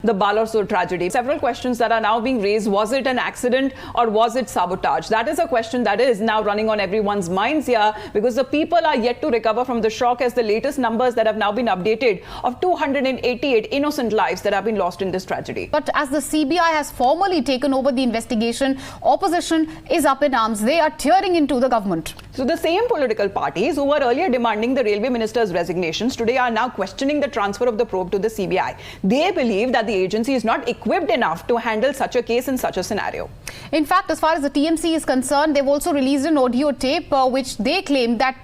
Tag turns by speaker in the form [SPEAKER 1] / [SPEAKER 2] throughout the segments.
[SPEAKER 1] The Balasore tragedy. Several questions that are now being raised. Was it an accident or was it sabotage? That is a question that is now running on everyone's minds here, because the people are yet to recover from the shock as the latest numbers that have now been updated of 288 innocent lives that have been lost in this tragedy.
[SPEAKER 2] But as the CBI has formally taken over the investigation, opposition is up in arms. They are tearing into the government.
[SPEAKER 1] So the same political parties who were earlier demanding the railway minister's resignations today are now questioning the transfer of the probe to the CBI. They believe that the agency is not equipped enough to handle such a case in such a scenario.
[SPEAKER 2] In fact, as far as the TMC is concerned, they've also released an audio tape which they claim that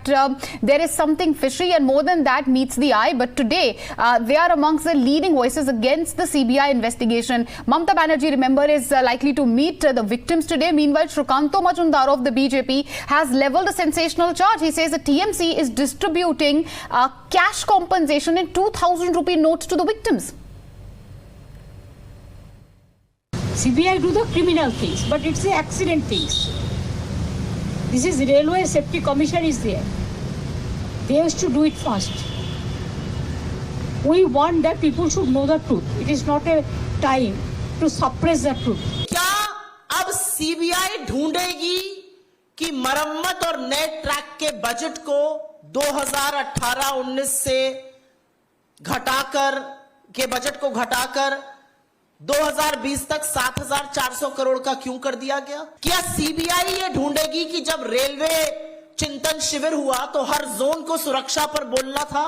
[SPEAKER 2] there is something fishy, and more than that meets the eye. But today, they are amongst the leading voices against the CBI investigation. Mamata Banerjee, remember, is likely to meet the victims today. Meanwhile, Shukanto Majumdar of the BJP has levelled a sensational charge. He says the TMC is distributing cash compensation in 2,000 rupee notes to the victims.
[SPEAKER 3] CBI do the criminal things, but it's the accident things. This is Railway Safety Commission is there. They used to do it first. We want that people should know the truth. It is not a time to suppress the truth.
[SPEAKER 4] क्या अब CBI ढूंढेगी कि मरम्मत और नए track के budget को 2018-19 से घटाकर के बजट को घटाकर 2020 तक 7,400 करोड़ का क्यों कर दिया गया? क्या सीबीआई ये ढूंढेगी कि जब रेलवे चिंतन शिविर हुआ तो हर जोन को सुरक्षा पर बोलना था,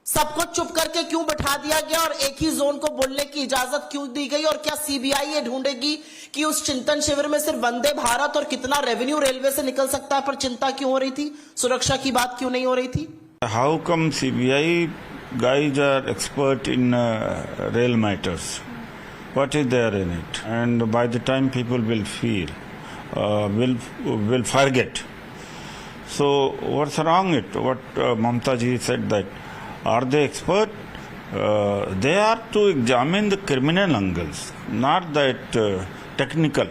[SPEAKER 4] सबको चुप करके क्यों बैठा दिया गया और एक ही जोन को बोलने की इजाजत क्यों दी गई? और क्या सीबीआई ये ढूंढेगी कि उस चिंतन शिविर में सिर्फ वंदे भारत और कितना रेवेन्यू रेलवे से निकल सकता है पर चिंता क्यों हो रही थी? सुरक्षा की बात क्यों नहीं हो रही थी?
[SPEAKER 5] How come CBI guys are expert in rail matters? What is there in it? And by the time people will feel, will forget. So what's wrong it? What Mamata ji said, that are they expert? They are to examine the criminal angles, not that technical.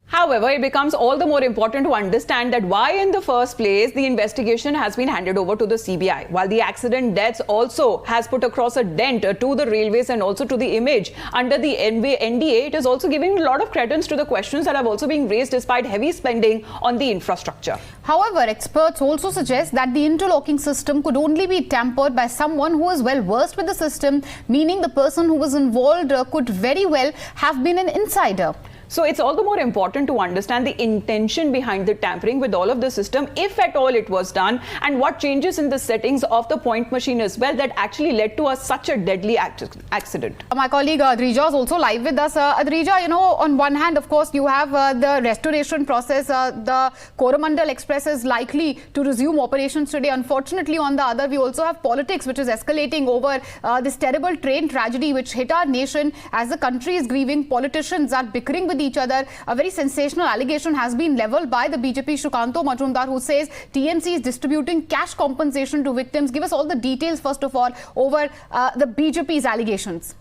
[SPEAKER 1] However, it becomes all the more important to understand that why in the first place the investigation has been handed over to the CBI, while the accident deaths also has put across a dent to the railways and also to the image under the NDA. It is also giving a lot of credence to the questions that have also been raised despite heavy spending on the infrastructure.
[SPEAKER 2] However, experts also suggest that the interlocking system could only be tampered by someone who is well versed with the system, meaning the person who was involved could very well have been an insider.
[SPEAKER 1] So it's all the more important to understand the intention behind the tampering with all of the system, if at all it was done, and what changes in the settings of the point machine as well that actually led to such a deadly accident.
[SPEAKER 2] My colleague Adrija is also live with us. Adrija, you know, on one hand, of course, you have the restoration process. The Coromandel Express is likely to resume operations today. Unfortunately, on the other, we also have politics, which is escalating over this terrible train tragedy which hit our nation. As the country is grieving, politicians are bickering with each other. A very sensational allegation has been levelled by the BJP Shukanto Majumdar, who says TMC is distributing cash compensation to victims. Give us all the details first of all over the BJP's allegations.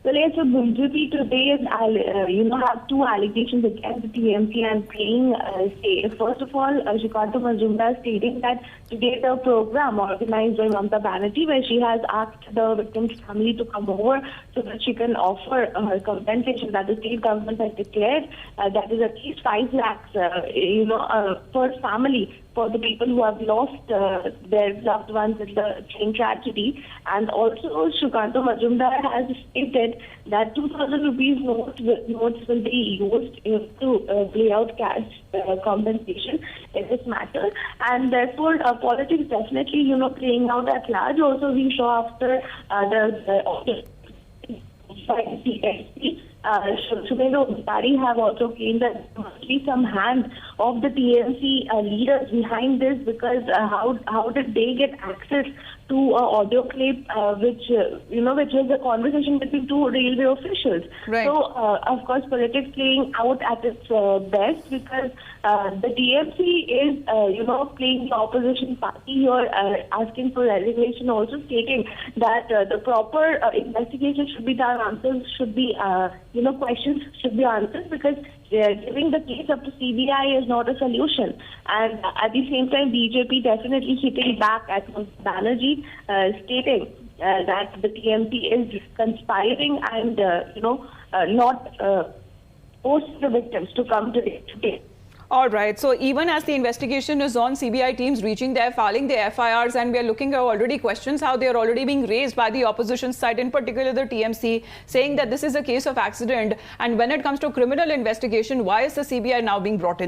[SPEAKER 6] Well, yes, so BJP today is, have two allegations against the TMC and playing safe. First of all, Shukanto Majumdar stating that today the program organized by Mamata Banerjee, where she has asked the victim's family to come over so that she can offer her compensation that the state government has declared, that is at least 5 lakhs, per family, for the people who have lost their loved ones in the train tragedy. And also, Shukanto Majumdar has stated that 2,000 rupees notes will be used to lay out cash compensation in this matter. And therefore, politics definitely, playing out at large. Also, we saw after the CSP, Shubhendra Adhikari have also claimed that there must be some hand of the TMC leaders behind this, because how did they get access to audio clip which was a conversation between two railway officials.
[SPEAKER 1] Right.
[SPEAKER 6] So of course politics playing out at its best, because the TMC is playing the opposition party here, asking for resignation, also stating that the proper investigation should be done, answers should be questions should be answered, because giving the case up to CBI is not a solution. And at the same time, BJP definitely hitting back at Banerjee, stating that the TMC is conspiring and, not forcing the victims to come today.
[SPEAKER 1] All right. So even as the investigation is on, CBI teams reaching there, filing the FIRs, and we are looking at already questions how they are already being raised by the opposition side, in particular the TMC, saying that this is a case of accident. And when it comes to criminal investigation, why is the CBI now being brought in?